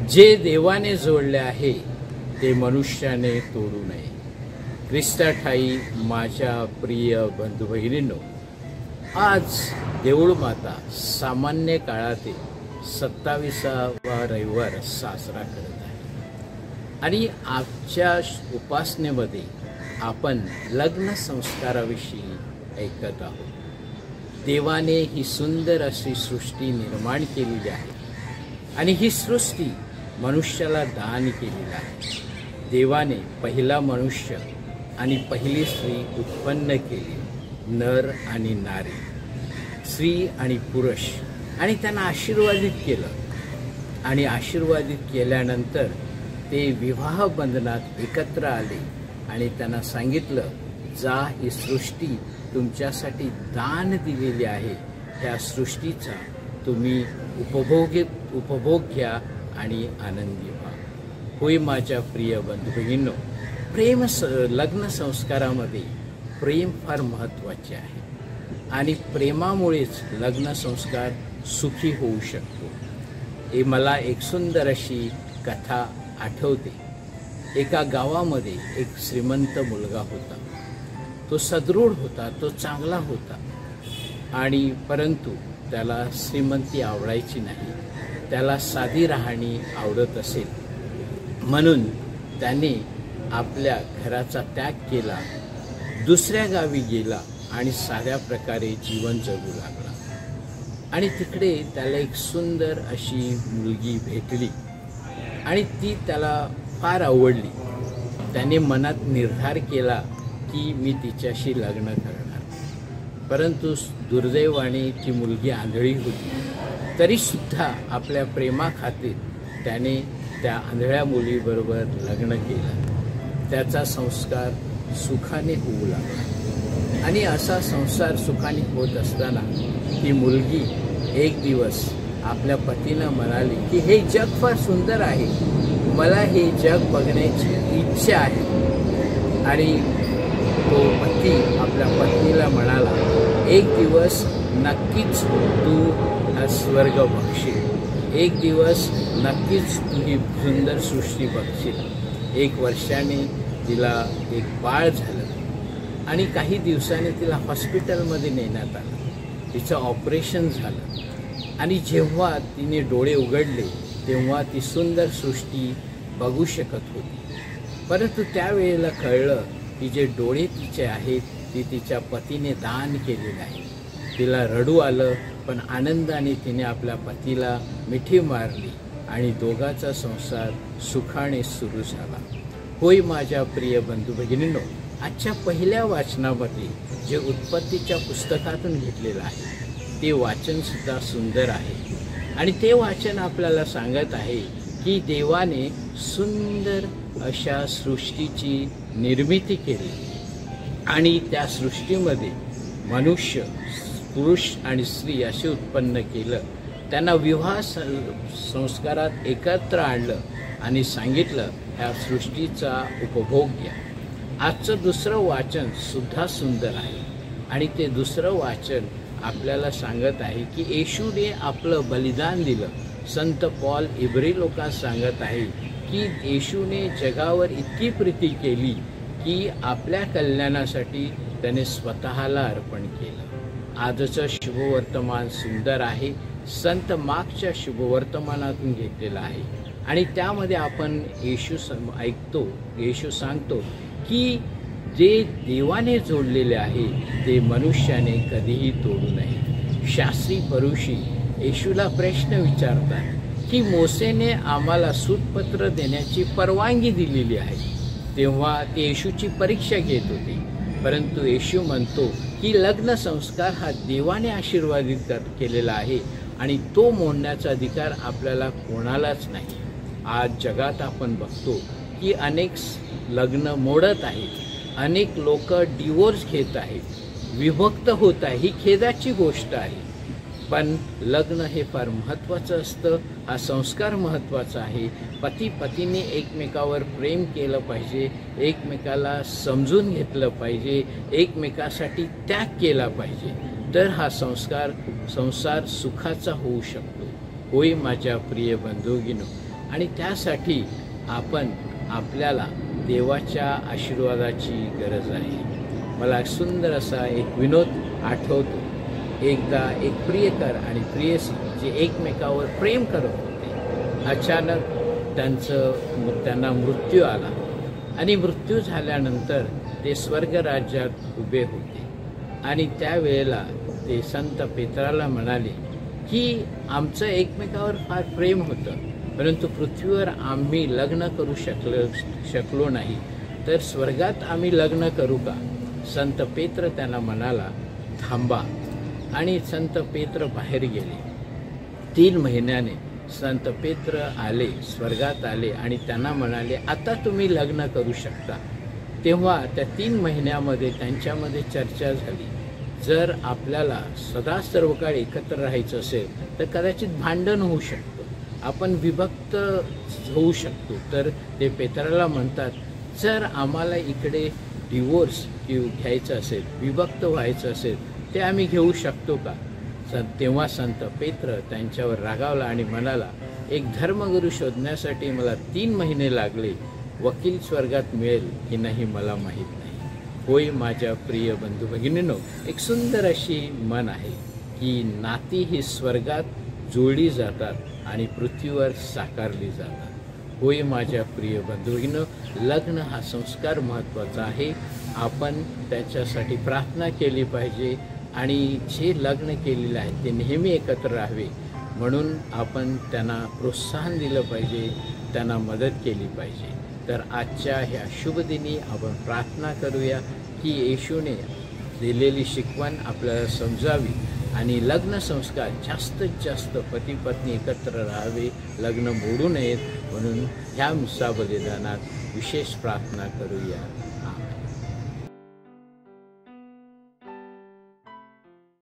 जे देवाने जोडले आहे ते मनुष्याने तोडू नये। ख्रिस्ता ठाई माझ्या प्रिय बंधू भगिनींनो, आज देऊळ माता सामान्य काळातील 27वा रविवार साजरा करत आहे आणि आजच्या उपासनेमध्ये आपण लग्न संस्काराविषयी ऐकत आहोत। देवाने ही सुंदर अशी सृष्टी निर्माण केलेली आहे आणि ही सृष्टी मनुष्याला दान केलेली आहे। देवाने पहिला मनुष्य आणि पहिली स्त्री उत्पन्न केली, नर आणि नारी, स्त्री आणि पुरुष, आणि त्यांना आशीर्वादित केलं आणि आशीर्वादित केल्यानंतर ते विवाह बंधनात एकत्र आले आणि त्यांना सांगितलं, जा ही सृष्टी तुमच्यासाठी दान दिलेली आहे, त्या सृष्टीचा तुम्ही उपभोग घ्या आणि आनंदी व्हा। होय माझ्या प्रिय बंधू भगिनींनो, लग्न संस्कारामध्ये प्रेम फार महत्त्वाचे आहे आणि प्रेमामुळेच लग्न संस्कार सुखी होऊ शकतो। हे मला एक सुंदर अशी कथा आठवते। एका गावामध्ये एक श्रीमंत मुलगा होता। तो सदृढ होता, तो चांगला होता आणि परंतु त्याला श्रीमंती आवडायची नाही, त्याला साधी राहणी आवडत असेल, म्हणून त्याने आपल्या घराचा त्याग केला, दुसऱ्या गावी गेला आणि साध्या प्रकारे जीवन जगू लागला। आणि तिकडे त्याला एक सुंदर अशी मुलगी भेटली आणि ती त्याला फार आवडली। त्याने मनात निर्धार केला की मी तिच्याशी लग्न करणार, परंतु दुर्दैवाने ती मुलगी आंधळी होती। तरीसुद्धा आपल्या प्रेमाखातीर त्याने त्या आंधळ्या मुलीबरोबर लग्न केलं। त्याचा संस्कार सुखाने होऊ लागला आणि असा संसार सुखाने होत असताना ती मुलगी एक दिवस आपल्या पतीला म्हणाली की हे जग फार सुंदर आहे, मला हे जग बघण्याची इच्छा आहे। आणि तो पती आपल्या पत्नीला म्हणाला, एक दिवस नक्कीच तू स्वर्ग बघशील, एक दिवस नक्कीच तू ही सुंदर सृष्टी बघशील। एक वर्षाने तिला एक बाळ झालं आणि काही दिवसांनी तिला हॉस्पिटलमध्ये नेण्यात आलं। तिचं ऑपरेशन झालं आणि जेव्हा तिने डोळे उघडले तेव्हा ती सुंदर सृष्टी बघू शकत होती, परंतु त्यावेळेला कळलं की जे डोळे तिचे आहेत ती तिच्या पतीने दान केलेले आहे। तिला रडू आलं, पण आनंदाने तिने आपल्या पतीला मिठी मारली आणि दोघांचा संसार सुखाने सुरू झाला। होय माझ्या प्रिय बंधू भगिनींनो, आजच्या पहिल्या वाचनामध्ये जे उत्पत्तीच्या पुस्तकातून घेतलेलं आहे ते वाचनसुद्धा सुंदर आहे आणि ते वाचन आपल्याला सांगत आहे की देवाने सुंदर अशा सृष्टीची निर्मिती केली आणि त्या सृष्टीमध्ये मनुष्य, पुरुष आणि स्त्री असे उत्पन्न केलं। त्यांना विवाह संस्कारात एकत्र आणलं आणि सांगितलं, ह्या सृष्टीचा उपभोग घ्या। आजचं दुसरं वाचन सुद्धा सुंदर आहे आणि ते दुसरं वाचन आपल्याला सांगत आहे की येशूने आपलं बलिदान दिलं। संत पॉल इब्री लोकांस सांगत आहे की येशूने जगावर इतकी प्रीती केली की आपल्या कल्याणासाठी त्याने स्वतःला अर्पण केलं। आजचं शुभवर्तमान सुंदर आहे, संत मार्कच्या शुभवर्तमानातून घेतलेलं आहे आणि त्यामध्ये आपण येशू सांगतो की जे देवाने जोडलेले आहे ते मनुष्याने कधीही तोडू नये। शास्त्री फरीसी येशूला प्रश्न विचारतात की मोसेने आम्हाला सूतपत्र देण्याची परवानगी दिलेली आहे, तेव्हा ते येशूची परीक्षा घेत होते, परंतु येशू म्हणतो की लग्न संस्कार हा देवाने आशीर्वादित केलेला आहे आणि तो मोडण्याचा अधिकार आपल्याला कोणालाच नाही। आज जगात आपण बघतो की अनेक लग्न मोडत आहेत, अनेक लोक डिवोर्स घेत आहेत, विभक्त होत आहे, ही खेदाची गोष्ट आहे। पण लग्न हे फार महत्त्वाचं असतं, हा संस्कार महत्त्वाचा आहे। पती पत्नीने एकमेकावर प्रेम केलं पाहिजे, एकमेकाला समजून घेतलं पाहिजे, एकमेकासाठी त्याग केला पाहिजे, तर हा संसार सुखाचा होऊ शकतो। होय माझ्या प्रिय बंधूगिनो, आणि त्यासाठी आपल्याला देवाच्या आशीर्वादाची गरज आहे. मला सुंदर असा एक विनोद आठवतो. एकदा एक प्रियकर आणि प्रियसी जे एकमेकावर प्रेम करत होते, अचानक त्यांना मृत्यू आला आणि मृत्यू झाल्यानंतर ते स्वर्ग राज्यात उभे होते. आणि त्यावेळेला ते संत पेत्राला म्हणाले की आमचं एकमेकावर फार प्रेम होतं, परंतु पृथ्वीवर आम्ही लग्न करू शकलो नाही, तर स्वर्गात आम्ही लग्न करू का? संत पेत्र त्यांना म्हणाला, थांबा. आणि संत पेत्र बाहेर गेले. 3 महिन्याने संत पेत्र आले, स्वर्गात आले आणि त्यांना म्हणाले, आता तुम्ही लग्न करू शकता. तेव्हा त्या 3 महिन्यामध्ये त्यांच्यामध्ये चर्चा झाली. जर आपल्याला सदा सर्व काळ एकत्र राहायचं असेल तर कदाचित भांडण होऊ शकतं, आपण विभक्त होऊ शकतो. तर ते पेत्राला म्हणतात, जर आम्हाला इकडे डिवोर्स घ्यायचं असेल, विभक्त व्हायचं असेल, ते आम्ही घेऊ शकतो का? तेव्हा संत पेत्र त्यांच्यावर रागावला आणि म्हणाला, एक धर्मगुरू शोधण्यासाठी मला 3 महिने लागले, वकील स्वर्गात मिळेल की नाही मला माहीत नाही. होय माझ्या प्रिय बंधू भगिनींनो, एक सुंदर अशी मन आहे की नाती ही स्वर्गात जुळली जातात आणि पृथ्वीवर साकारली जातात. होय माझ्या प्रिय बंधू भगिनींनो, लग्न हा संस्कार महत्त्वाचा आहे. आपण त्याच्यासाठी प्रार्थना केली पाहिजे आणि जे लग्न केलेले आहे ते नेहमी एकत्र राहावे म्हणून आपण त्यांना प्रोत्साहन दिलं पाहिजे, त्यांना मदत केली पाहिजे. तर आजच्या ह्या शुभ दिनी आपण प्रार्थना करूया की येशूने दिलेली शिकवण आपल्याला समजावी आणि लग्न संस्कार जास्तीत जास्त पती पत्नी एकत्र राहावे, लग्न मोडू नयेत म्हणून ह्या मिसा बलिदानात विशेष प्रार्थना करूया.